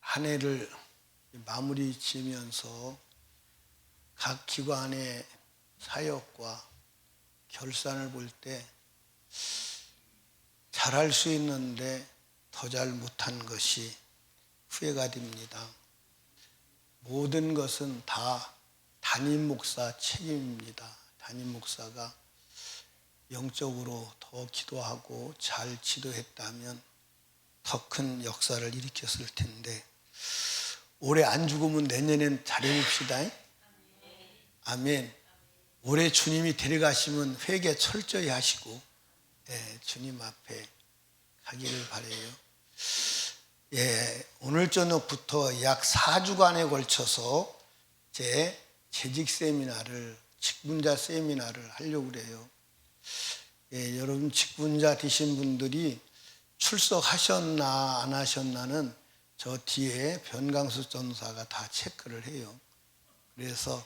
한 해를 마무리 지으면서 각 기관의 사역과 결산을 볼 때 잘할 수 있는데 더 잘 못한 것이 후회가 됩니다. 모든 것은 다 담임 목사 책임입니다. 담임 목사가 영적으로 더 기도하고 잘 지도했다면 더 큰 역사를 일으켰을 텐데, 올해 안 죽으면 내년엔 잘해봅시다. 아멘. 올해 주님이 데려가시면 회개 철저히 하시고, 주님 앞에 가기를 바라요. 오늘 저녁부터 약 4주간에 걸쳐서 제 재직 세미나를, 직분자 세미나를 하려고 그래요. 여러분 직분자 되신 분들이 출석하셨나 안 하셨나는 저 뒤에 변강수 전사가 다 체크를 해요. 그래서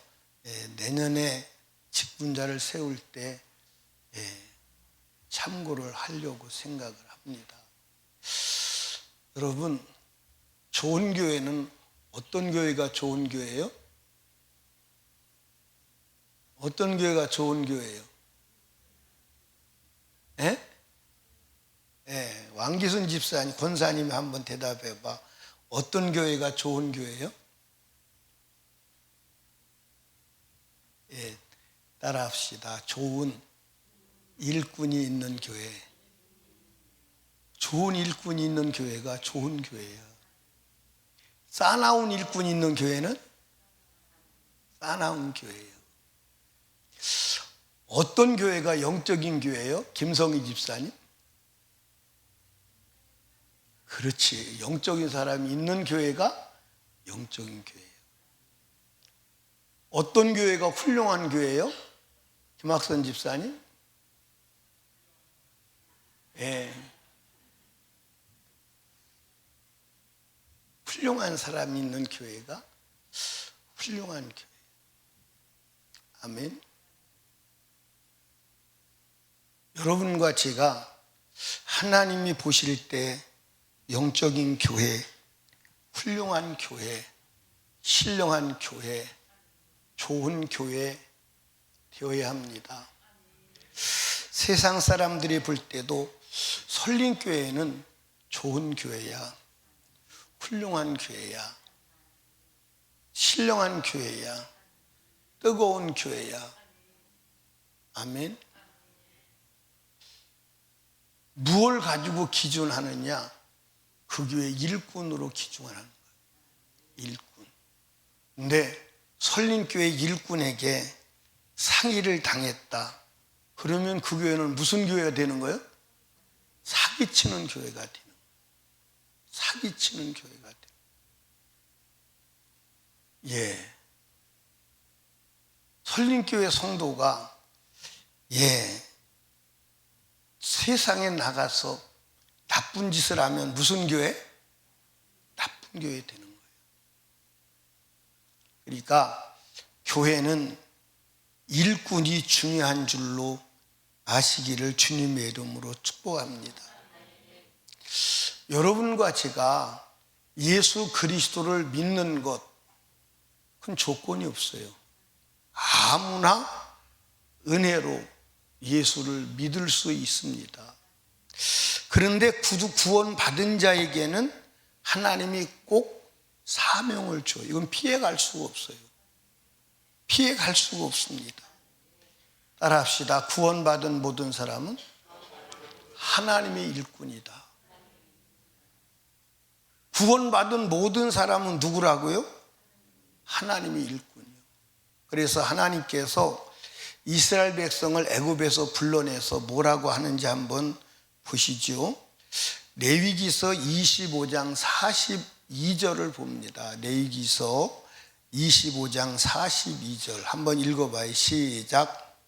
내년에 직분자를 세울 때 참고를 하려고 생각을 합니다. 여러분, 좋은 교회는 어떤 교회가 좋은 교회예요? 어떤 교회가 좋은 교회예요? 왕기순 집사님, 권사님이 한번 대답해 봐. 어떤 교회가 좋은 교회예요? 따라 합시다. 좋은 일꾼이 있는 교회. 좋은 일꾼이 있는 교회가 좋은 교회예요. 싸나운 일꾼이 있는 교회는 싸나운 교회예요. 어떤 교회가 영적인 교회예요? 김성희 집사님? 그렇지. 영적인 사람이 있는 교회가 영적인 교회예요. 어떤 교회가 훌륭한 교회예요? 김학선 집사님? 훌륭한 사람이 있는 교회가 훌륭한 교회. 아멘. 여러분과 제가 하나님이 보실 때 영적인 교회, 훌륭한 교회, 신령한 교회, 좋은 교회 되어야 합니다. 세상 사람들이 볼 때도 설림교회는 좋은 교회야, 훌륭한 교회야, 신령한 교회야, 뜨거운 교회야. 아멘. 무엇을 가지고 기준하느냐? 그 교회 일꾼으로 기준하는 거예요. 일꾼. 근데 설림교회 일꾼에게 상의를 당했다. 그러면 그 교회는 무슨 교회가 되는 거예요? 사기치는 교회가 되는 거예요. 사기치는 교회가 되는 거예요. 설림교회 성도가 세상에 나가서 나쁜 짓을 하면 무슨 교회? 나쁜 교회 되는 거예요. 그러니까 교회는 일꾼이 중요한 줄로 아시기를 주님의 이름으로 축복합니다. 여러분과 제가 예수 그리스도를 믿는 것, 그건 조건이 없어요. 아무나 은혜로 예수를 믿을 수 있습니다. 그런데 구원받은 자에게는 하나님이 꼭 사명을 줘요. 이건 피해갈 수가 없어요. 피해갈 수가 없습니다. 따라합시다. 구원받은 모든 사람은 하나님의 일꾼이다. 구원받은 모든 사람은 누구라고요? 하나님의 일꾼이요. 그래서 하나님께서 이스라엘 백성을 애굽에서 불러내서 뭐라고 하는지 한번 보시죠. 레위기서 25장 42절을 봅니다. 레위기서 25장 42절 한번 읽어봐요. 시작.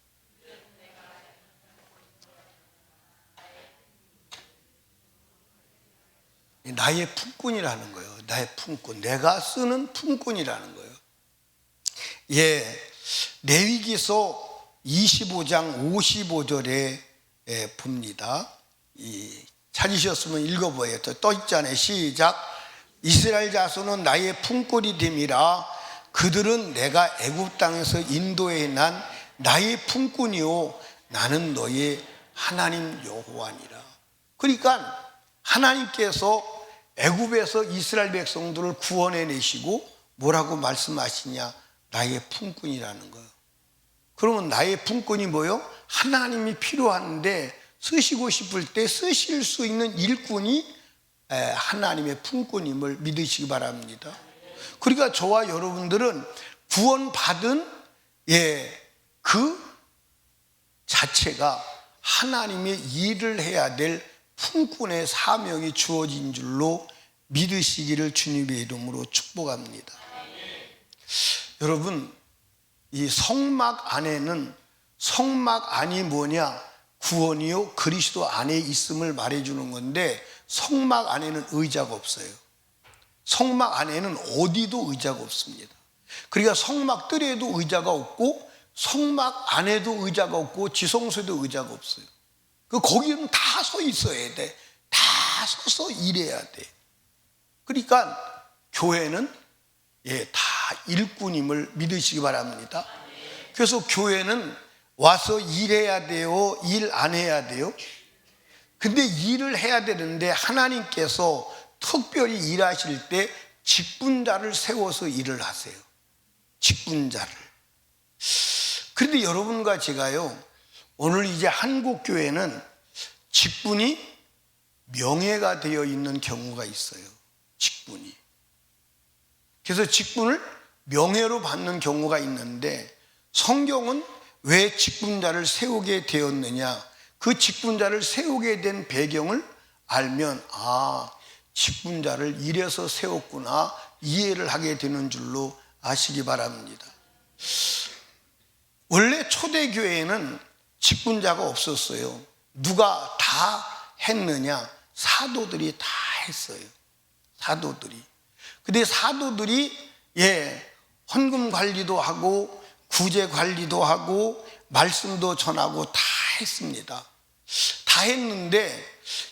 나의 품꾼이라는 거예요. 나의 품꾼. 내가 쓰는 품꾼이라는 거예요. 레위기서 25장 55절에 봅니다. 찾으셨으면 읽어봐요. 또 있잖아요. 시작. 이스라엘 자손은 나의 품꾼이 됨이라. 그들은 내가 애굽 땅에서 인도해 난 나의 품꾼이요 나는 너의 하나님 여호와니라. 그러니까 하나님께서 애굽에서 이스라엘 백성들을 구원해 내시고 뭐라고 말씀하시냐? 나의 품꾼이라는 거예요. 그러면 나의 품꾼이 뭐요? 하나님이 필요한데 쓰시고 싶을 때 쓰실 수 있는 일꾼이 하나님의 품꾼임을 믿으시기 바랍니다. 그러니까 저와 여러분들은 구원받은 그 자체가 하나님의 일을 해야 될 품꾼의 사명이 주어진 줄로 믿으시기를 주님의 이름으로 축복합니다. 여러분, 이 성막 안에는, 성막 안이 뭐냐? 구원이요 그리스도 안에 있음을 말해주는 건데, 성막 안에는 의자가 없어요. 성막 안에는 어디도 의자가 없습니다. 그러니까 성막 뜰에도 의자가 없고 성막 안에도 의자가 없고 지성소에도 의자가 없어요. 거기는 다 서 있어야 돼. 다 서서 일해야 돼. 그러니까 교회는 다 일꾼임을 믿으시기 바랍니다. 그래서 교회는 와서 일해야 돼요? 일 안 해야 돼요? 근데 일을 해야 되는데 하나님께서 특별히 일하실 때 직분자를 세워서 일을 하세요. 직분자를. 그런데 여러분과 제가요, 오늘 이제 한국 교회는 직분이 명예가 되어 있는 경우가 있어요. 직분이. 그래서 직분을 명예로 받는 경우가 있는데, 성경은 왜 직분자를 세우게 되었느냐? 그 직분자를 세우게 된 배경을 알면 직분자를 이래서 세웠구나 이해를 하게 되는 줄로 아시기 바랍니다. 원래 초대교회에는 직분자가 없었어요. 누가 다 했느냐? 사도들이 다 했어요. 사도들이. 근데 사도들이 헌금 관리도 하고 구제 관리도 하고 말씀도 전하고 다 했습니다. 다 했는데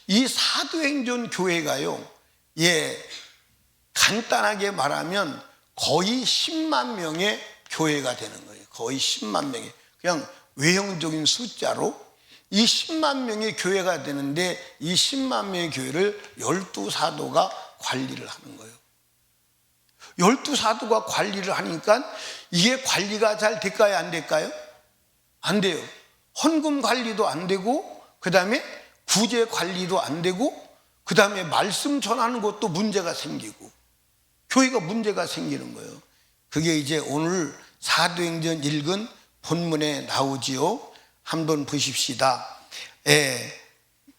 이 사도행전 교회가요, 간단하게 말하면 거의 10만 명의 교회가 되는 거예요. 거의 10만 명의, 그냥 외형적인 숫자로 이 10만 명의 교회가 되는데, 이 10만 명의 교회를 12사도가 관리를 하는 거예요. 12사도가 관리를 하니까 이게 관리가 잘 될까요? 안 될까요? 안 돼요. 헌금 관리도 안 되고, 그 다음에 구제 관리도 안 되고, 그 다음에 말씀 전하는 것도 문제가 생기고, 교회가 문제가 생기는 거예요. 그게 이제 오늘 사도행전 읽은 본문에 나오지요. 한번 보십시다.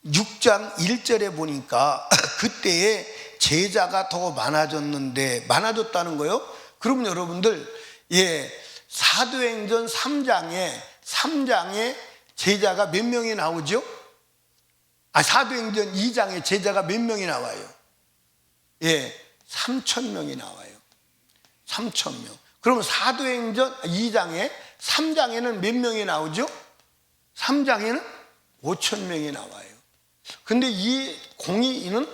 6장 1절에 보니까 그때에 제자가 더 많아졌는데, 많아졌다는 거요. 그러면 여러분들, 사도행전 3장에 제자가 몇 명이 나오죠? 사도행전 2장에 제자가 몇 명이 나와요? 3,000명이 나와요. 3,000명. 그러면 사도행전 2장에, 3장에는 몇 명이 나오죠? 3장에는 5,000명이 나와요. 근데 이 공의는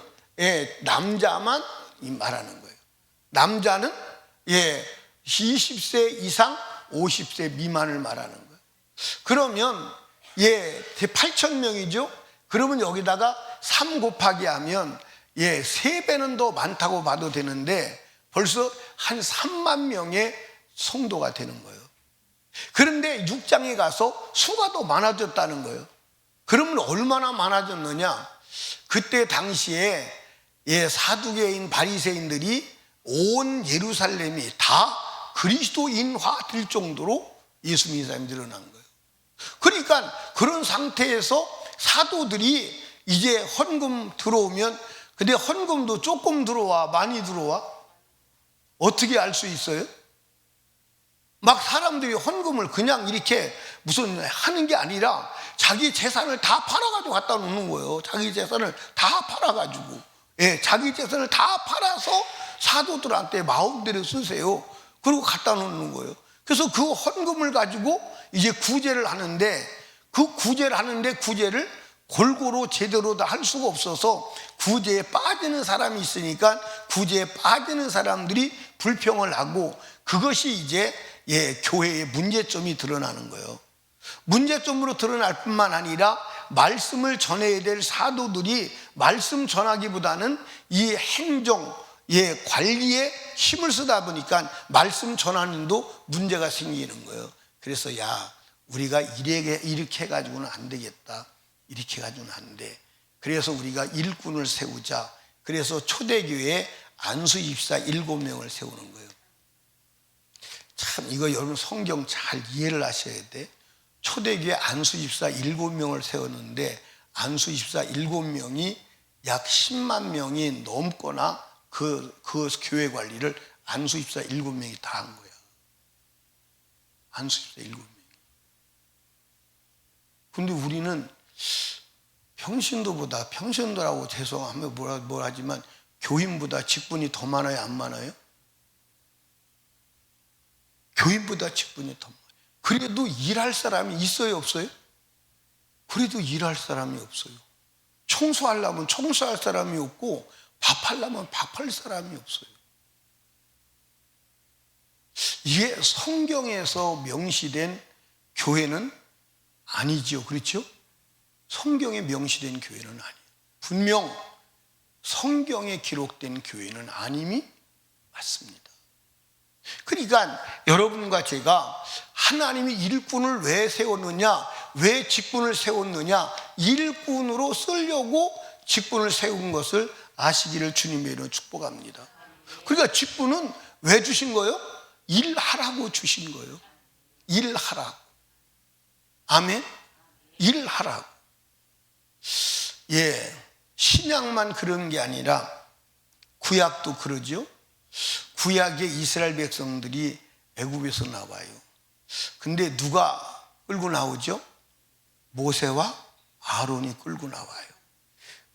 남자만 말하는 거예요. 남자는 20세 이상 50세 미만을 말하는 거예요. 그러면 8,000명이죠. 그러면 여기다가 3 곱하기 하면 3배는 더 많다고 봐도 되는데 벌써 한 3만 명의 성도가 되는 거예요. 그런데 6장에 가서 수가 더 많아졌다는 거예요. 그러면 얼마나 많아졌느냐? 그때 당시에 사두개인 바리새인들이 온 예루살렘이 다 그리스도인화 될 정도로 예수 믿는 사람이 늘어난 거예요. 그러니까 그런 상태에서 사도들이 이제 헌금 들어오면, 근데 헌금도 조금 들어와 많이 들어와? 어떻게 알 수 있어요? 막 사람들이 헌금을 그냥 이렇게 무슨 하는 게 아니라 자기 재산을 다 팔아가지고 갖다 놓는 거예요. 자기 재산을 다 팔아가지고, 자기 재산을 다 팔아서 사도들한테 마음대로 쓰세요. 그리고 갖다 놓는 거예요. 그래서 그 헌금을 가지고 이제 구제를 하는데, 그 구제를 하는데 구제를 골고루 제대로 다 할 수가 없어서 구제에 빠지는 사람이 있으니까 구제에 빠지는 사람들이 불평을 하고, 그것이 이제 교회의 문제점이 드러나는 거예요. 문제점으로 드러날 뿐만 아니라 말씀을 전해야 될 사도들이 말씀 전하기보다는 이 행정, 관리에 힘을 쓰다 보니까 말씀 전하는데도 문제가 생기는 거예요. 그래서 우리가 이렇게 해가지고는 안 되겠다, 이렇게 해가지고는 안 돼. 그래서 우리가 일꾼을 세우자. 그래서 초대교회에 안수 집사 7명을 세우는 거예요. 참 이거 여러분 성경 잘 이해를 하셔야 돼. 초대교회 안수 집사 7명을 세웠는데 안수 집사 7명이 약 10만 명이 넘거나 그 교회 관리를 안수 집사 7명이 다 한 거야. 안수 집사 7명이. 근데 우리는 평신도라고 죄송하면 뭐라 하지만 교인보다 직분이 더 많아요, 안 많아요? 교인보다 직분이 더 많아요. 그래도 일할 사람이 있어요, 없어요? 그래도 일할 사람이 없어요. 청소하려면 청소할 사람이 없고 밥하려면 밥할 사람이 없어요. 이게 성경에서 명시된 교회는 아니지요, 그렇죠? 성경에 명시된 교회는 아니에요. 분명 성경에 기록된 교회는 아님이 맞습니다. 그러니까 여러분과 제가 하나님이 일꾼을 왜 세웠느냐, 왜 직분을 세웠느냐, 일꾼으로 쓰려고 직분을 세운 것을 아시기를 주님의 이름으로 축복합니다. 그러니까 직분은 왜 주신 거예요? 일하라고 주신 거예요. 일하라고. 아멘. 일하라고. 신약만 그런 게 아니라 구약도 그러죠. 구약의 이스라엘 백성들이 애굽에서 나와요. 근데 누가 끌고 나오죠? 모세와 아론이 끌고 나와요.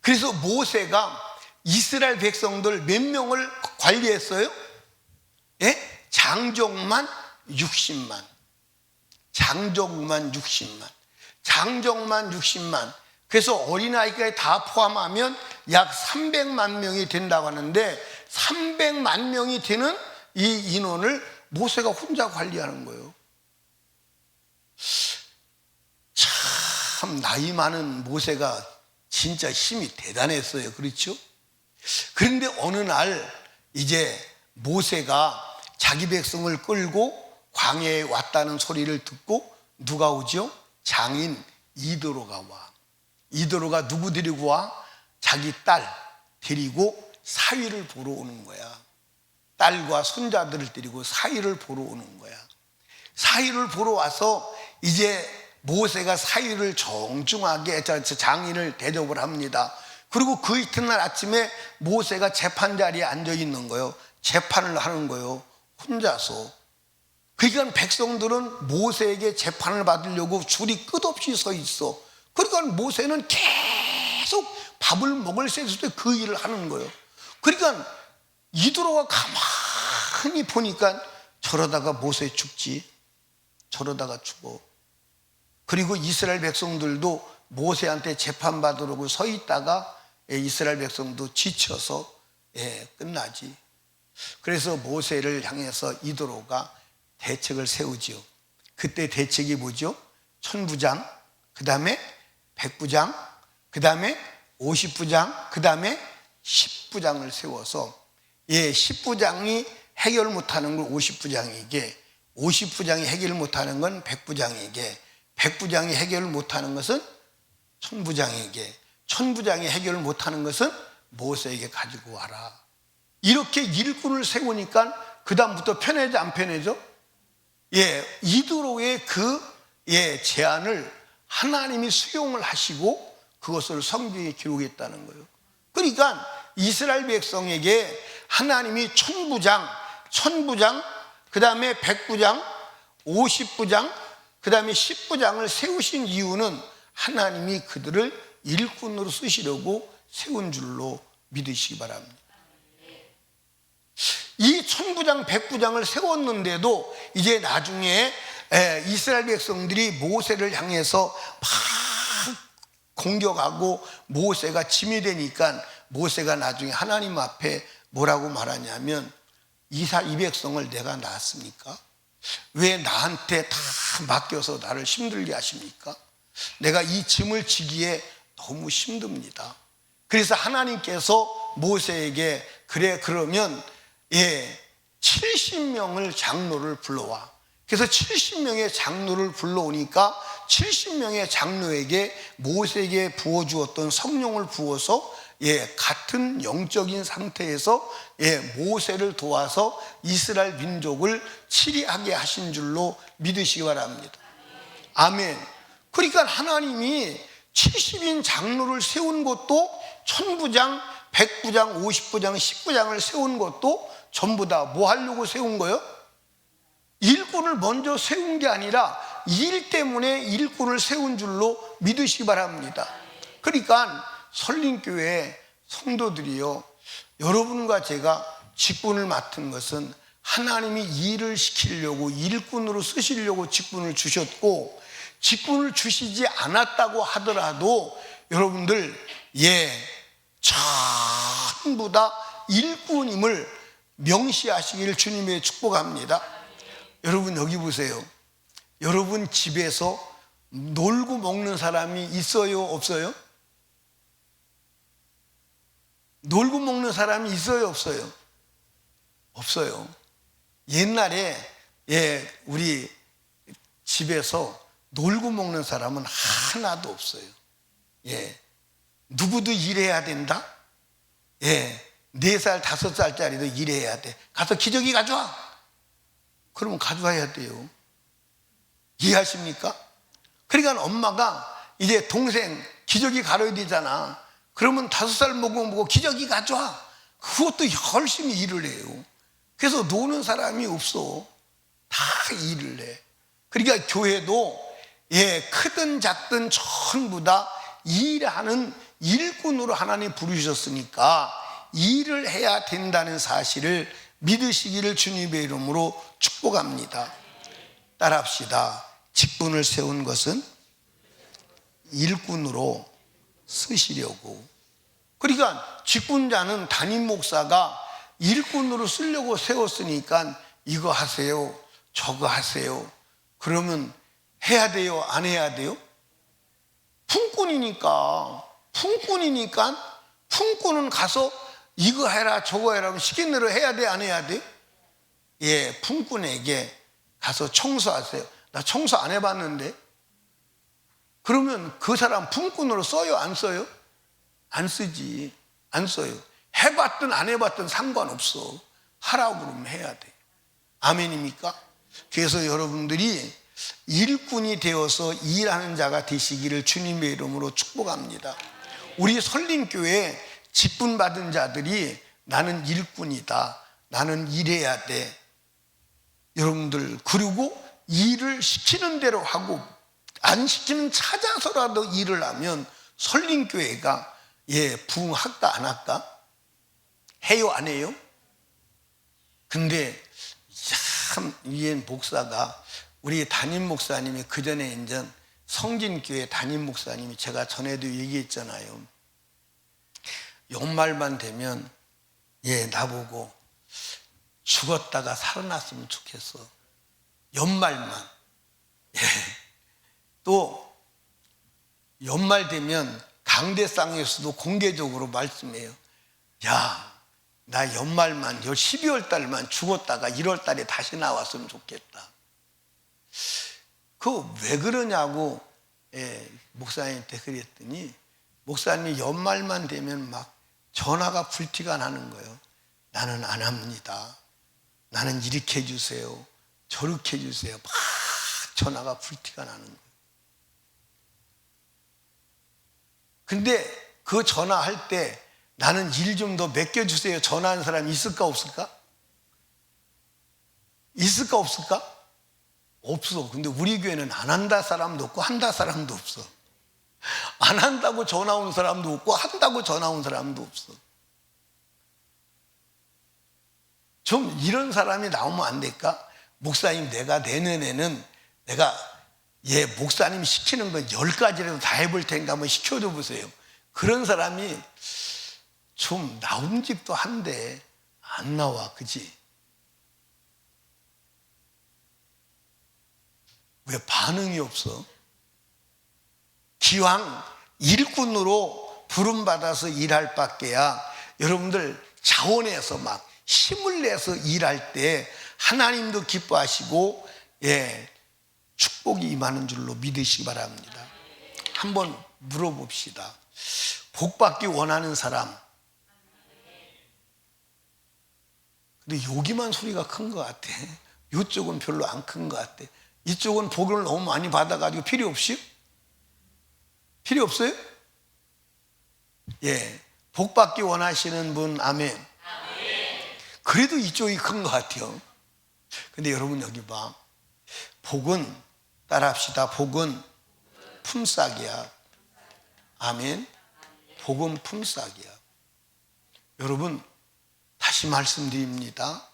그래서 모세가 이스라엘 백성들 몇 명을 관리했어요? 장정만 60만. 장정만 60만. 장정만 60만. 그래서 어린아이까지 다 포함하면 약 300만 명이 된다고 하는데 300만 명이 되는 이 인원을 모세가 혼자 관리하는 거예요. 참 나이 많은 모세가 진짜 힘이 대단했어요. 그렇죠? 그런데 어느 날 이제 모세가 자기 백성을 끌고 광야에 왔다는 소리를 듣고 누가 오죠? 장인 이도로가 와. 이도로가 누구 데리고 와? 자기 딸 데리고 사위를 보러 오는 거야. 딸과 손자들을 데리고 사위를 보러 오는 거야. 사위를 보러 와서 이제 모세가 사위를 정중하게 장인을 대접을 합니다. 그리고 그 이튿날 아침에 모세가 재판 자리에 앉아 있는 거예요. 재판을 하는 거예요, 혼자서. 그러니까 백성들은 모세에게 재판을 받으려고 줄이 끝없이 서 있어. 그러니까 모세는 계속 밥을 먹을 수 있을 때 그 일을 하는 거예요. 그러니까 이도로가 가만히 보니까 저러다가 모세 죽지, 저러다가 죽어. 그리고 이스라엘 백성들도 모세한테 재판받으려고 서 있다가 이스라엘 백성도 지쳐서 끝나지. 그래서 모세를 향해서 이도로가 대책을 세우지요. 그때 대책이 뭐죠? 천부장, 그 다음에 백부장, 그 다음에 50부장, 그 다음에 10부장을 세워서 10부장이 해결 못하는 걸 50부장에게, 50부장이 해결 못하는 건 100부장에게, 100부장이 해결 못하는 것은 천부장에게, 천부장이 해결 못하는 것은 모세에게 가지고 와라. 이렇게 일꾼을 세우니까 그 다음부터 편해져 안 편해져? 이도로의 그 제안을 하나님이 수용을 하시고 그것을 성경에 기록했다는 거예요. 그러니까 이스라엘 백성에게 하나님이 천부장, 그 다음에 100부장, 50부장, 그 다음에 10부장을 세우신 이유는 하나님이 그들을 일꾼으로 쓰시려고 세운 줄로 믿으시기 바랍니다. 이 천부장, 100부장을 세웠는데도 이제 나중에 이스라엘 백성들이 모세를 향해서 막 공격하고 모세가 짐이 되니까 모세가 나중에 하나님 앞에 뭐라고 말하냐면 이 백성을 내가 낳았습니까? 왜 나한테 다 맡겨서 나를 힘들게 하십니까? 내가 이 짐을 지기에 너무 힘듭니다. 그래서 하나님께서 모세에게 그래 그러면 70명을 장로를 불러와. 그래서 70명의 장로를 불러오니까 70명의 장로에게 모세에게 부어주었던 성령을 부어서 같은 영적인 상태에서 모세를 도와서 이스라엘 민족을 치리하게 하신 줄로 믿으시기 바랍니다. 아멘. 그러니까 하나님이 70인 장로를 세운 것도 천부장, 백부장, 50부장, 10부장을 세운 것도 전부 다 뭐 하려고 세운 거예요? 일꾼을 먼저 세운 게 아니라 일 때문에 일꾼을 세운 줄로 믿으시기 바랍니다. 그러니까 설림교회 성도들이요, 여러분과 제가 직분을 맡은 것은 하나님이 일을 시키려고 일꾼으로 쓰시려고 직분을 주셨고, 직분을 주시지 않았다고 하더라도 여러분들 전부 다 일꾼임을 명시하시기를 주님의 축복합니다. 여러분 여기 보세요. 여러분 집에서 놀고 먹는 사람이 있어요, 없어요? 놀고 먹는 사람이 있어요, 없어요? 없어요. 옛날에 우리 집에서 놀고 먹는 사람은 하나도 없어요. 누구도 일해야 된다? 4살, 5살짜리도 일해야 돼. 가서 기저귀 가져와. 그러면 가져와야 돼요. 이해하십니까? 그러니까 엄마가 이제 동생 기저귀 가려야 되잖아. 그러면 5살 먹고 기저귀 가져와. 그것도 열심히 일을 해요. 그래서 노는 사람이 없어. 다 일을 해. 그러니까 교회도 크든 작든 전부 다 일하는 일꾼으로 하나님 부르셨으니까 일을 해야 된다는 사실을 믿으시기를 주님의 이름으로 축복합니다. 따라합시다. 직분을 세운 것은 일꾼으로 쓰시려고. 그러니까 직분자는 담임 목사가 일꾼으로 쓰려고 세웠으니까 이거 하세요, 저거 하세요. 그러면 해야 돼요, 안 해야 돼요? 품꾼이니까 품꾼은 가서 이거 해라 저거 해라 하면 시킨 대로 해야 돼, 안 해야 돼? 품꾼에게 가서 청소하세요. 나 청소 안 해봤는데. 그러면 그 사람 품꾼으로 써요, 안 써요? 안 쓰지. 안 써요. 해봤든 안 해봤든 상관없어. 하라고 그러면 해야 돼. 아멘입니까? 그래서 여러분들이 일꾼이 되어서 일하는 자가 되시기를 주님의 이름으로 축복합니다. 우리 설림교회 직분 받은 자들이 나는 일꾼이다, 나는 일해야 돼. 여러분들, 그리고 일을 시키는 대로 하고 안 시키는 찾아서라도 일을 하면 설림교회가 부흥할까 안 할까? 해요, 안 해요? 근데 참 이 목사가, 우리 담임 목사님이 그전에 이제 성진교회 담임 목사님이 제가 전에도 얘기했잖아요. 연말만 되면 나보고 죽었다가 살아났으면 좋겠어. 연말만. 또 연말 되면 강대상에서도 공개적으로 말씀해요. 야, 나 연말만 12월 달만 죽었다가 1월 달에 다시 나왔으면 좋겠다. 그거 왜 그러냐고 목사님한테 그랬더니 목사님이 연말만 되면 막 전화가 불티가 나는 거예요. 나는 안 합니다. 나는 이렇게 해주세요, 저렇게 해주세요. 막 전화가 불티가 나는 거예요. 근데 그 전화할 때 나는 일 좀 더 맡겨주세요 전화하는 사람이 있을까 없을까? 있을까 없을까? 없어. 근데 우리 교회는 안 한다 사람도 없고 한다 사람도 없어. 안 한다고 전화 온 사람도 없고 한다고 전화 온 사람도 없어. 좀 이런 사람이 나오면 안 될까? 목사님, 내가 내년에는 내가 목사님 시키는 건 10가지라도 다 해볼 테니까 한번 시켜줘 보세요. 그런 사람이 좀 나온 집도 한데 안 나와, 그지? 왜 반응이 없어? 기왕 일꾼으로 부름받아서 일할 밖에야 여러분들 자원해서 막 힘을 내서 일할 때 하나님도 기뻐하시고 축복이 임하는 줄로 믿으시기 바랍니다. 한번 물어봅시다. 복 받기 원하는 사람. 근데 여기만 소리가 큰 것 같아. 이쪽은 별로 안 큰 것 같아. 이쪽은 복을 너무 많이 받아가지고 필요 없이? 필요 없어요? 복 받기 원하시는 분, 아멘. 그래도 이쪽이 큰 것 같아요. 근데 여러분 여기 봐. 복은, 따라합시다. 복은 품삯이야. 아멘. 복은 품삯이야. 여러분, 다시 말씀드립니다.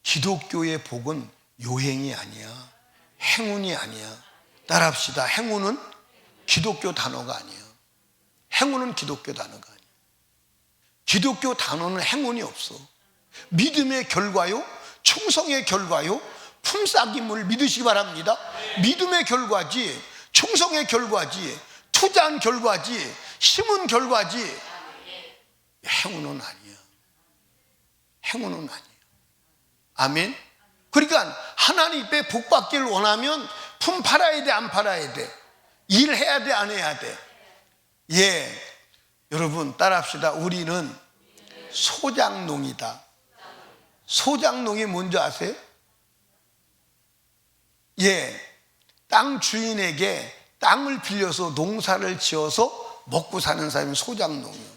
기독교의 복은 요행이 아니야. 행운이 아니야. 따라합시다. 행운은 기독교 단어가 아니에요. 행운은 기독교 단어가 아니에요. 기독교 단어는 행운이 없어. 믿음의 결과요, 충성의 결과요, 품삯임을 믿으시기 바랍니다. 믿음의 결과지, 충성의 결과지, 투자한 결과지, 심은 결과지. 행운은 아니야. 행운은 아니야. 아멘. 그러니까 하나님 앞에 복 받기를 원하면 품 팔아야 돼, 안 팔아야 돼? 일해야 돼, 안 해야 돼? 여러분 따라합시다. 우리는 소작농이다. 소작농이 뭔지 아세요? 땅 주인에게 땅을 빌려서 농사를 지어서 먹고 사는 사람이 소작농이에요.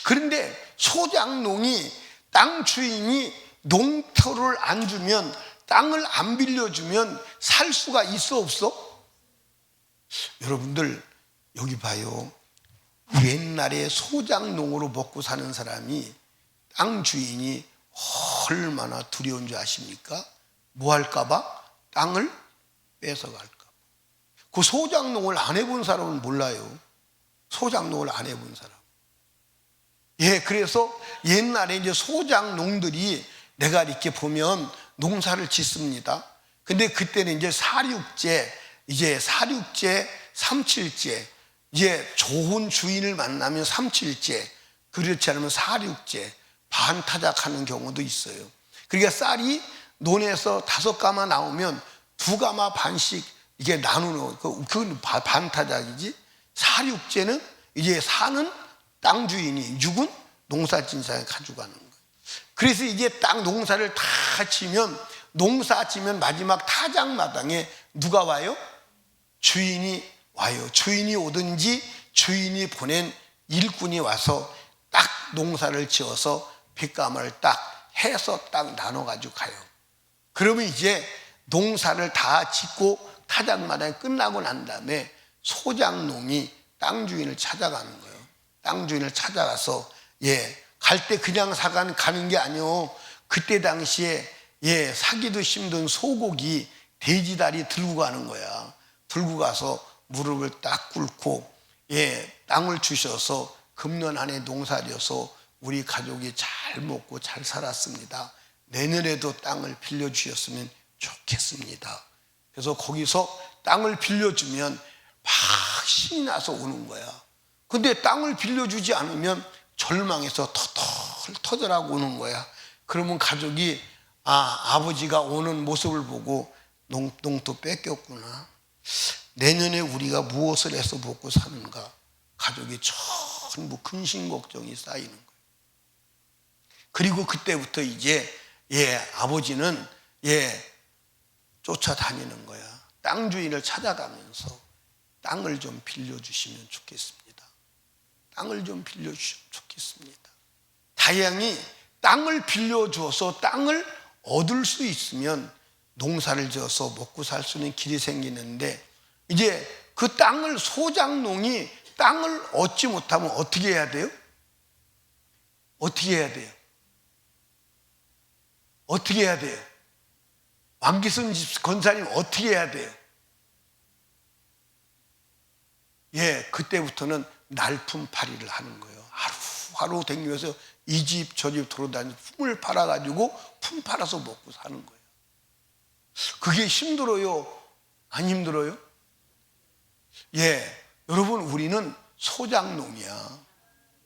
그런데 소작농이 땅 주인이 농토를 안 주면, 땅을 안 빌려주면 살 수가 있어, 없어? 여러분들 여기 봐요. 옛날에 소작농으로 먹고 사는 사람이 땅 주인이 얼마나 두려운 줄 아십니까? 뭐 할까봐? 땅을 뺏어갈까. 그 소작농을 안 해본 사람은 몰라요. 소작농을 안 해본 사람. 그래서 옛날에 이제 소작농들이 내가 이렇게 보면 농사를 짓습니다. 근데 그때는 이제 사륙제, 삼칠제, 좋은 주인을 만나면 삼칠제, 그렇지 않으면 사륙제, 반타작하는 경우도 있어요. 그러니까 쌀이 논에서 5가마 나오면 2가마 반씩 이게 나누는, 그건 반타작이지. 사륙제는 이제 사는 땅 주인이, 육은 농사진 사람이 가져가는 거예요. 그래서 이제 땅 농사를 다 지면, 농사 지면 마지막 타작마당에 누가 와요? 주인이 와요. 주인이 오든지 주인이 보낸 일꾼이 와서 딱 농사를 지어서 빗가마를 딱 해서 딱 나눠가지고 가요. 그러면 이제 농사를 다 짓고 타작마당이 끝나고 난 다음에 소작농이 땅 주인을 찾아가는 거예요. 땅 주인을 찾아가서 갈 때 그냥 가는 게 아니요. 그때 당시에 사기도 힘든 소고기, 돼지다리 들고 가는 거야. 들고 가서 무릎을 딱 꿇고 땅을 주셔서 금년 안에 농사지어서 우리 가족이 잘 먹고 잘 살았습니다. 내년에도 땅을 빌려주셨으면 좋겠습니다. 그래서 거기서 땅을 빌려주면 막 신이 나서 오는 거야. 근데 땅을 빌려주지 않으면 절망해서 터져라고 오는 거야. 그러면 가족이 아버지가 오는 모습을 보고 농토 뺏겼구나. 내년에 우리가 무엇을 해서 먹고 사는가. 가족이 전부 근심 걱정이 쌓이는 거예요. 그리고 그때부터 이제 아버지는 쫓아다니는 거야. 땅 주인을 찾아가면서 땅을 좀 빌려주시면 좋겠습니다. 땅을 좀 빌려주시면 좋겠습니다. 다행히 땅을 빌려주어서 땅을 얻을 수 있으면 농사를 지어서 먹고 살 수 있는 길이 생기는데, 이제 그 땅을, 소작농이 땅을 얻지 못하면 어떻게 해야 돼요? 어떻게 해야 돼요? 어떻게 해야 돼요? 왕기순 권사님 어떻게 해야 돼요? 그때부터는 날품팔이를 하는 거예요. 하루 댕기면서 이 집 저 집 돌아다니면서 품을 팔아가지고 품 팔아서 먹고 사는 거예요. 그게 힘들어요? 안 힘들어요? 여러분, 우리는 소장농이야.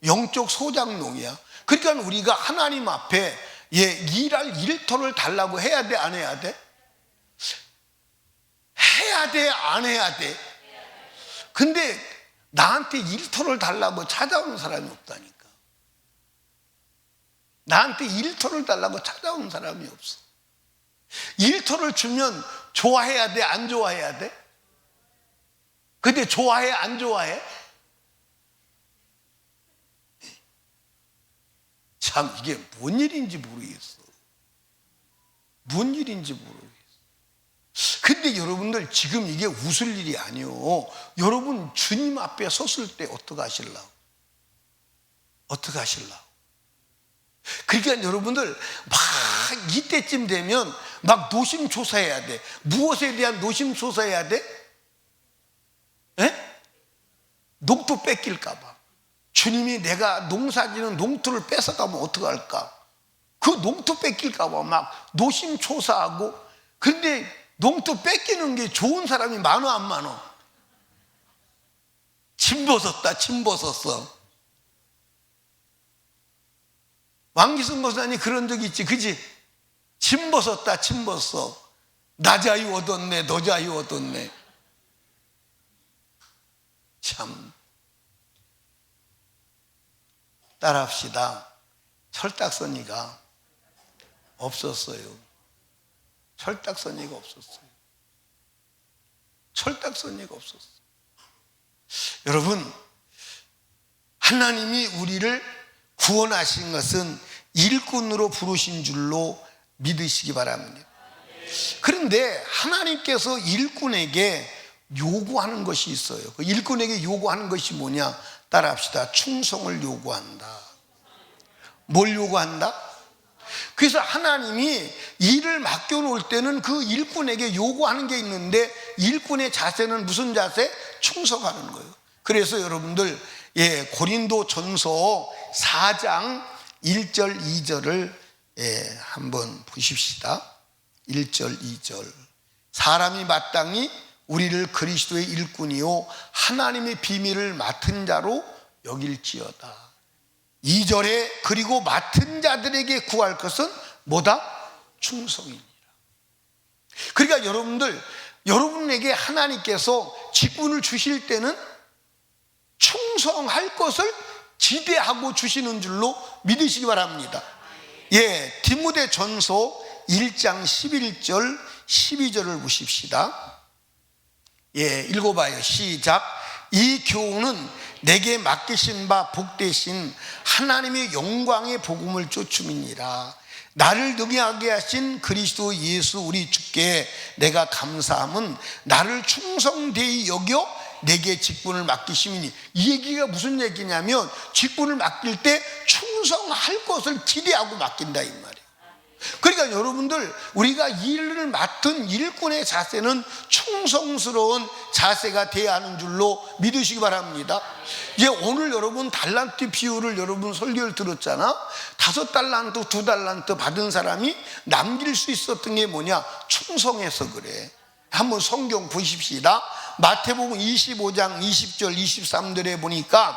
영적 소장농이야. 그러니까 우리가 하나님 앞에 일할 일터를 달라고 해야 돼, 안 해야 돼? 해야 돼, 안 해야 돼? 근데 나한테 일터를 달라고 찾아오는 사람이 없다니까. 나한테 일터를 달라고 찾아오는 사람이 없어. 일터를 주면 좋아해야 돼, 안 좋아해야 돼? 근데 좋아해, 안 좋아해? 참, 이게 뭔 일인지 모르겠어. 뭔 일인지 모르겠어. 근데 여러분들, 지금 이게 웃을 일이 아니요. 여러분, 주님 앞에 섰을 때 어떻게 하실라고? 어떻게 하실라고? 그러니까 여러분들, 막 이때쯤 되면 막 노심초사해야 돼. 무엇에 대한 노심초사해야 돼? 농토 뺏길까봐. 주님이 내가 농사지는 농토를 뺏어가면 어떡할까? 그 농토 뺏길까봐 막 노심초사하고. 근데 농토 뺏기는 게 좋은 사람이 많어, 안 많어? 짐 벗었다, 짐 벗었어. 왕기순 목사님 그런 적 있지, 그지? 짐 벗었다, 짐 벗어. 나 자유 얻었네, 너 자유 얻었네. 참. 따라합시다. 철딱서니가 없었어요. 철딱서니가 없었어요. 철딱서니가 없었어요. 여러분, 하나님이 우리를 구원하신 것은 일꾼으로 부르신 줄로 믿으시기 바랍니다. 그런데 하나님께서 일꾼에게 요구하는 것이 있어요. 그 일꾼에게 요구하는 것이 뭐냐? 따라합시다. 충성을 요구한다. 뭘 요구한다? 그래서 하나님이 일을 맡겨놓을 때는 그 일꾼에게 요구하는 게 있는데, 일꾼의 자세는 무슨 자세? 충성하는 거예요. 그래서 여러분들, 고린도전서 4장 1절 2절을 한번 보십시다. 1절 2절. 사람이 마땅히 우리를 그리스도의 일꾼이요 하나님의 비밀을 맡은 자로 여길지어다. 2절에 그리고 맡은 자들에게 구할 것은 뭐다? 충성이니라. 그러니까 여러분들, 여러분에게 하나님께서 직분을 주실 때는 충성할 것을 지대하고 주시는 줄로 믿으시기 바랍니다. 디모데전서 1장 11절 12절을 보십시다. 읽어봐요. 시작. 이 교훈은 내게 맡기신 바 복되신 하나님의 영광의 복음을 쫓음이니라. 나를 능히하게 하신 그리스도 예수 우리 주께 내가 감사함은 나를 충성되이 여겨 내게 직분을 맡기심이니. 이 얘기가 무슨 얘기냐면, 직분을 맡길 때 충성할 것을 기대하고 맡긴다, 이 말이에요. 그러니까 여러분들, 우리가 일을 맡은 일꾼의 자세는 충성스러운 자세가 돼야 하는 줄로 믿으시기 바랍니다. 오늘 여러분 달란트 비율을 여러분 설교를 들었잖아. 5달란트 2달란트 받은 사람이 남길 수 있었던 게 뭐냐? 충성해서 그래. 한번 성경 보십시다. 마태복음 25장 20절 23절에 보니까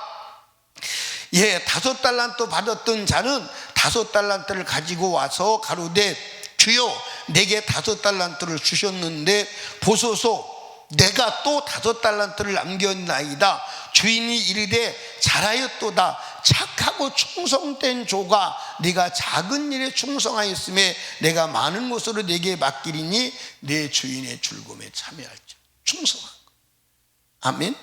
5달란트 받았던 자는 5달란트를 가지고 와서 가로되 주여 내게 5달란트를 주셨는데 보소서 내가 또 5달란트를 남겼나이다. 주인이 이르되 잘하였도다. 착하고 충성된 조가 네가 작은 일에 충성하였음에 내가 많은 것으로 네게 맡기리니 내 주인의 즐거움에 참여할지. 충성한 거. 아멘.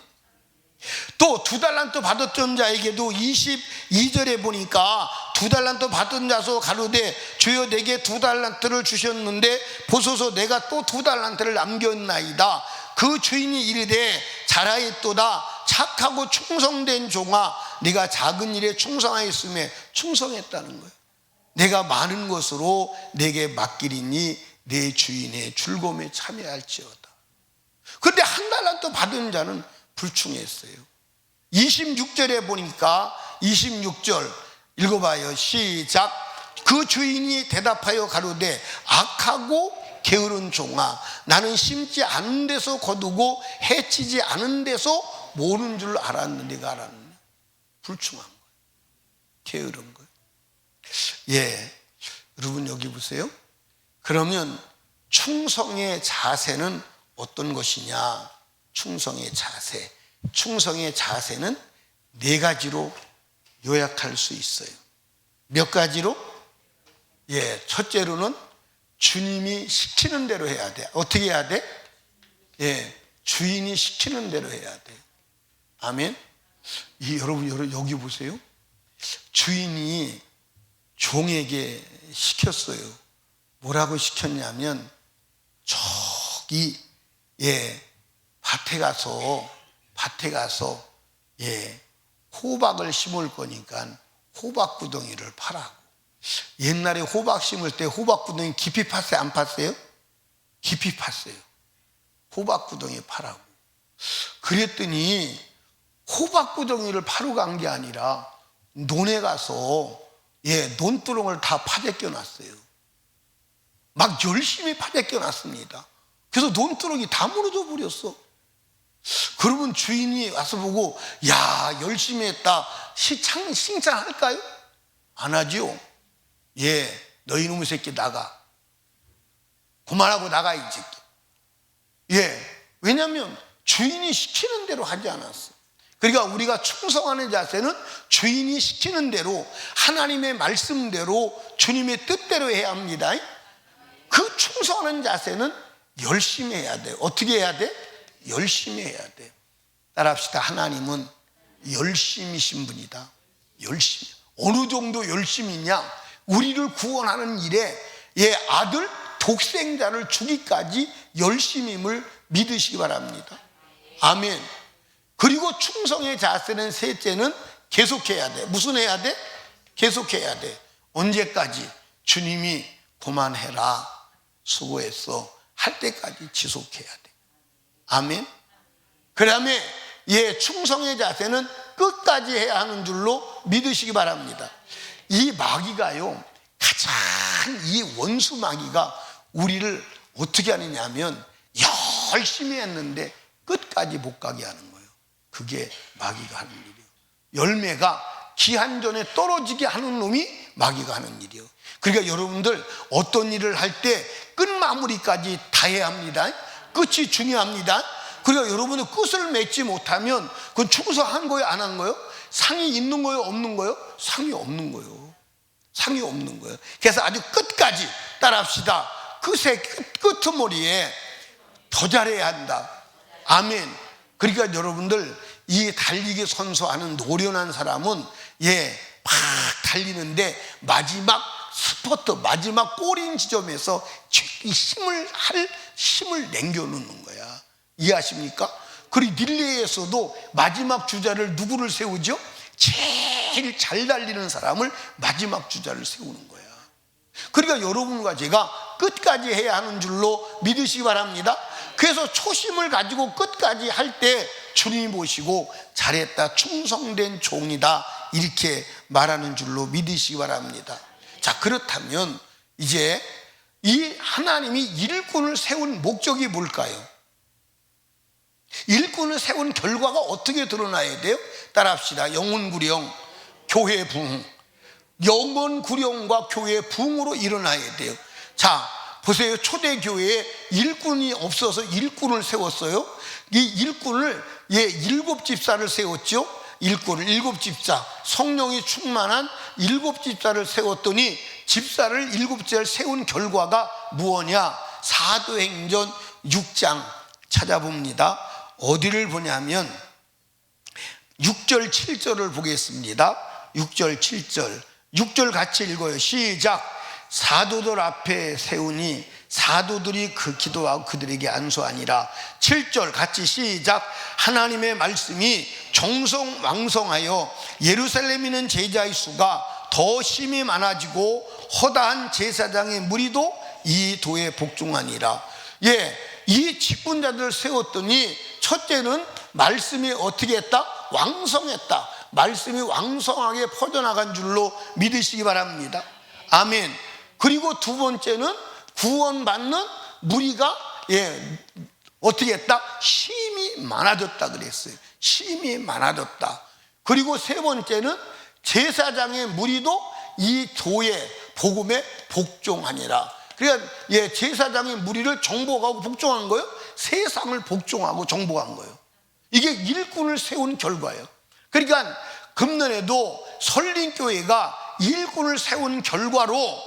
또 2달란트 받았던 자에게도 22절에 보니까 2달란트 받은 자서 가로되 주여 내게 2달란트를 주셨는데 보소서 내가 또 2달란트를 남겼나이다. 그 주인이 이르되 잘하였도다. 착하고 충성된 종아 네가 작은 일에 충성하였음에. 충성했다는 거예요. 내가 많은 것으로 내게 맡기리니 내 주인의 즐거움에 참여할지어다. 그런데 1달란트 받은 자는 불충했어요. 26절에 보니까 26절 읽어봐요. 시작. 그 주인이 대답하여 가로되 악하고 게으른 종아, 나는 심지 않은 데서 거두고 해치지 않은 데서 모르는 줄 알았는데 내가 알았느냐. 불충한 거예요. 게으른 거예요. 예, 여러분 여기 보세요. 그러면 충성의 자세는 어떤 것이냐? 충성의 자세. 충성의 자세는 네 가지로 요약할 수 있어요. 몇 가지로? 예, 첫째로는 주님이 시키는 대로 해야 돼. 어떻게 해야 돼? 예, 주인이 시키는 대로 해야 돼. 아멘. 여러분 여기 보세요. 주인이 종에게 시켰어요. 뭐라고 시켰냐면 저기 밭에 가서 호박을 심을 거니까 호박 구덩이를 파라고. 옛날에 호박 심을 때 호박 구덩이 깊이 팠어요? 안 팠어요? 깊이 팠어요. 호박 구덩이 파라고. 그랬더니 호박 구덩이를 파러 간 게 아니라 논에 가서 논두렁을 다 파재껴 놨어요. 막 열심히 파재껴 놨습니다. 그래서 논두렁이 다 무너져 버렸어. 그러면 주인이 와서 보고, 야, 열심히 했다, 칭찬할까요? 안 하지요. 예, 너 이놈의 새끼 나가. 그만하고 나가, 이 새끼. 예, 왜냐하면 주인이 시키는 대로 하지 않았어. 그러니까 우리가 충성하는 자세는 주인이 시키는 대로, 하나님의 말씀대로, 주님의 뜻대로 해야 합니다. 그 충성하는 자세는 열심히 해야 돼. 어떻게 해야 돼? 열심히 해야 돼. 따라합시다. 하나님은 열심이신 분이다. 열심히. 어느 정도 열심이냐? 우리를 구원하는 일에 아들 독생자를 주기까지 열심임을 믿으시기 바랍니다. 아멘. 그리고 충성의 자세는 셋째는 계속해야 돼. 무슨 해야 돼? 계속해야 돼. 언제까지? 주님이 그만해라, 수고했어 할 때까지 지속해야 돼. 아멘. 그 다음에 충성의 자세는 끝까지 해야 하는 줄로 믿으시기 바랍니다. 이 마귀가요, 가장 이 원수 마귀가 우리를 어떻게 하느냐 하면 열심히 했는데 끝까지 못 가게 하는 거예요. 그게 마귀가 하는 일이에요. 열매가 기한 전에 떨어지게 하는 놈이 마귀가 하는 일이에요. 그러니까 여러분들 어떤 일을 할 때 끝마무리까지 다 해야 합니다. 끝이 중요합니다. 그러니까 여러분들 끝을 맺지 못하면 그건 충성한 거예요, 안 한 거예요? 상이 있는 거예요, 없는 거예요? 상이 없는 거예요. 상이 없는 거예요. 그래서 아주 끝까지 따라합시다. 끝의 끄트머리에 더 잘해야 한다. 아멘. 그러니까 여러분들 이 달리기 선수하는 노련한 사람은 막 달리는데 마지막 스퍼트, 마지막 꼬린 지점에서 힘을 남겨놓는 거야. 이해하십니까? 그리고 릴레이에서도 마지막 주자를 누구를 세우죠? 제일 잘 달리는 사람을 마지막 주자를 세우는 거야. 그러니까 여러분과 제가 끝까지 해야 하는 줄로 믿으시기 바랍니다. 그래서 초심을 가지고 끝까지 할 때 주님이 보시고 잘했다, 충성된 종이다, 이렇게 말하는 줄로 믿으시기 바랍니다. 자, 그렇다면 이제 이 하나님이 일꾼을 세운 목적이 뭘까요? 일꾼을 세운 결과가 어떻게 드러나야 돼요? 따라합시다. 영혼구령, 교회 부흥. 영혼구령과 교회 부흥으로 일어나야 돼요. 자, 보세요. 초대교회에 일꾼이 없어서 일꾼을 세웠어요. 이 일꾼을 7집사를 세웠죠. 일꾼을 7집사, 성령이 충만한 7집사를 세웠더니 집사를 7집사를 세운 결과가 무엇이냐? 사도행전 6장 찾아봅니다. 어디를 보냐면 6절 7절을 보겠습니다. 6절 7절, 6절 같이 읽어요. 시작. 사도들 앞에 세우니 사도들이 기도하고 그들에게 안수하니라. 7절 같이 시작. 하나님의 말씀이 정성왕성하여 예루살렘에 있는 제자의 수가 더 심히 많아지고 허다한 제사장의 무리도 이 도에 복종하니라. 이 직분자들을 세웠더니 첫째는 말씀이 어떻게 했다? 왕성했다. 말씀이 왕성하게 퍼져나간 줄로 믿으시기 바랍니다. 아멘. 그리고 두 번째는 구원받는 무리가 어떻게 했다? 힘이 많아졌다 그랬어요. 힘이 많아졌다. 그리고 세 번째는 제사장의 무리도 이 도의 복음에 복종하니라. 그러니까 제사장의 무리를 정복하고 복종한 거예요. 세상을 복종하고 정복한 거예요. 이게 일꾼을 세운 결과예요. 그러니까 금년에도 설린교회가 일꾼을 세운 결과로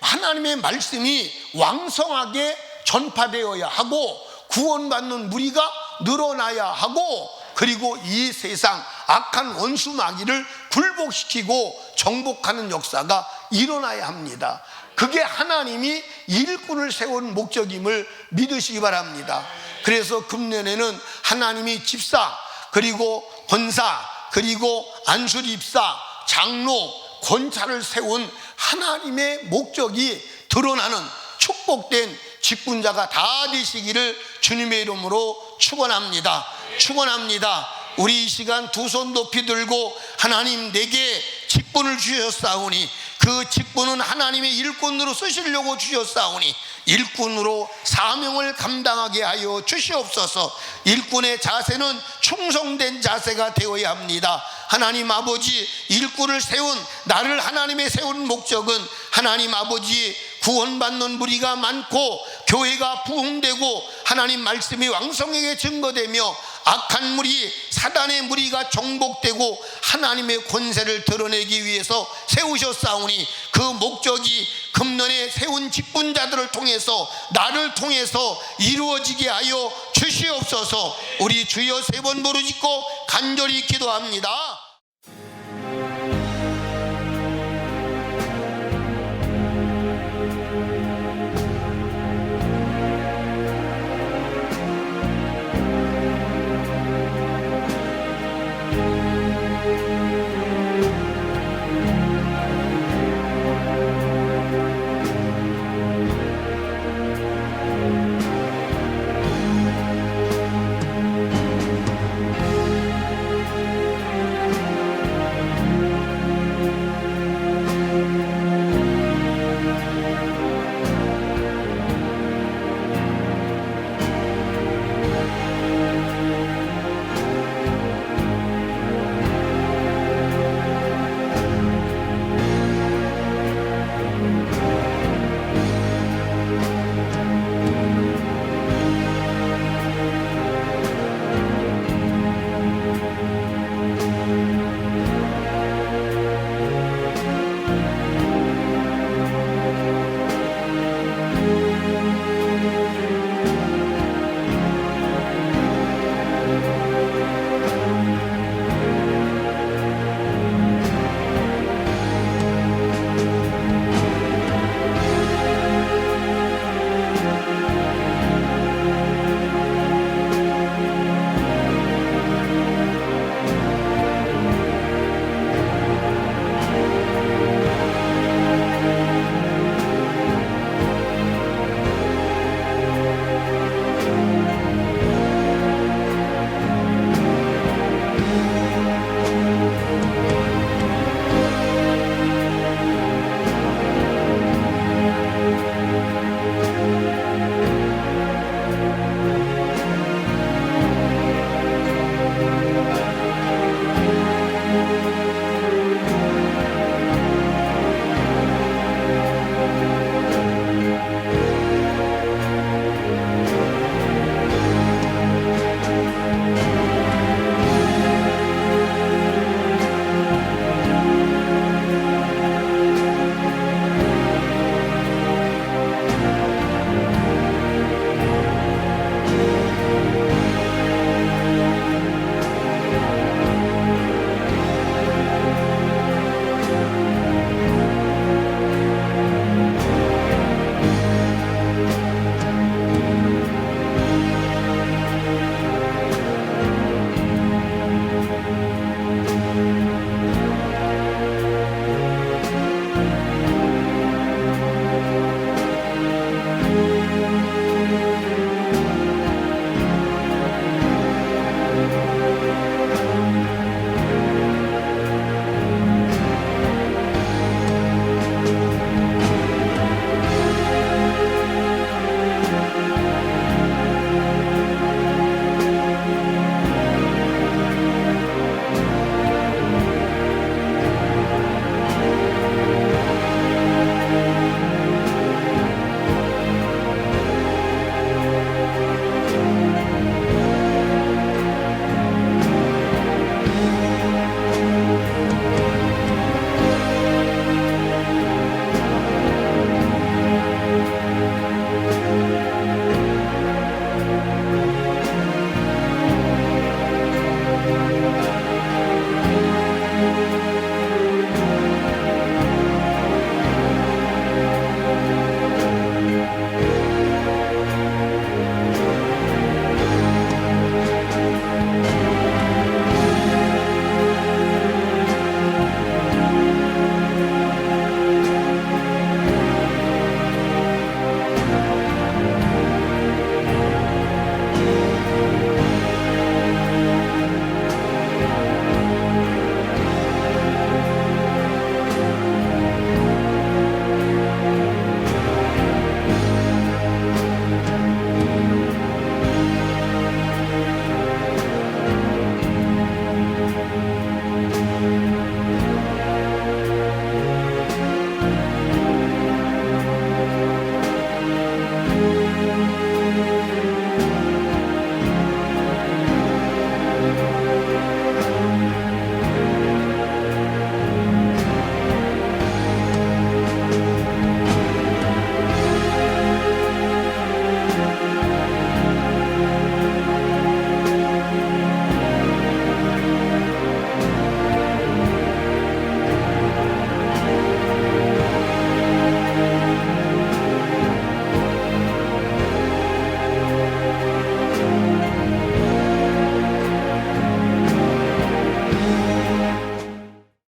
하나님의 말씀이 왕성하게 전파되어야 하고 구원받는 무리가 늘어나야 하고 그리고 이 세상 악한 원수 마귀를 굴복시키고 정복하는 역사가 일어나야 합니다. 그게 하나님이 일꾼을 세운 목적임을 믿으시기 바랍니다. 그래서 금년에는 하나님이 집사 그리고 권사 그리고 안수집사 장로 권사를 세운 하나님의 목적이 드러나는 축복된 직분자가 다 되시기를 주님의 이름으로 축원합니다. 축원합니다. 우리 이 시간 두 손 높이 들고 하나님 내게 직분을 주셨사오니 그 직분은 하나님의 일꾼으로 쓰시려고 주셨사오니 일꾼으로 사명을 감당하게 하여 주시옵소서. 일꾼의 자세는 충성된 자세가 되어야 합니다. 하나님 아버지, 일꾼을 세운 나를 하나님의 세운 목적은 하나님 아버지 구원받는 무리가 많고 교회가 부흥되고 하나님 말씀이 왕성하게 증거되며 악한 무리 사단의 무리가 정복되고 하나님의 권세를 드러내기 위해서 세우셨사오니 그 목적이 금년에 세운 직분자들을 통해서 나를 통해서 이루어지게 하여 주시옵소서. 우리 주여 세 번 부르짖고 간절히 기도합니다.